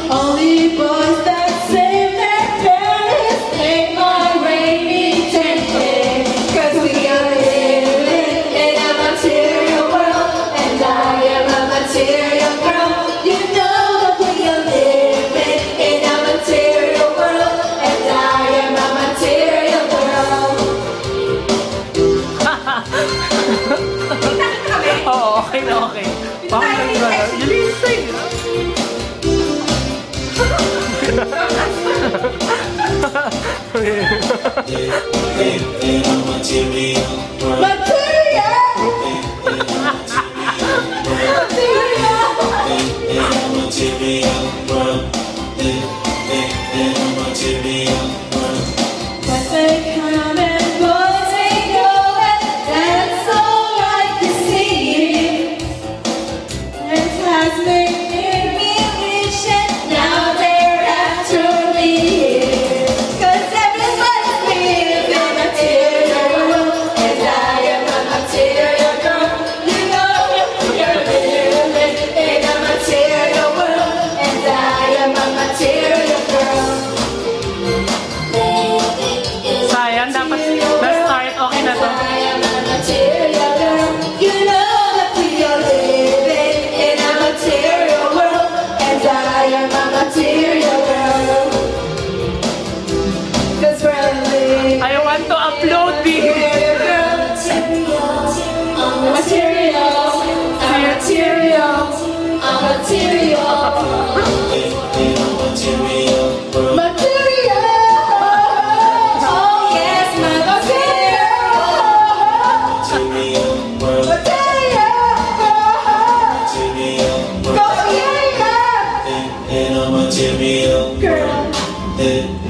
Only boys that save their parents make my rainy day. 'Cause we are living in a material world, and I am a material girl. You know that we are living in a material world, and I am a material girl. Oo, okay na okay. Bakit lang ba? Yulisay! Sayang, dapat na-start. Okay na to. I want to upload this. Girl.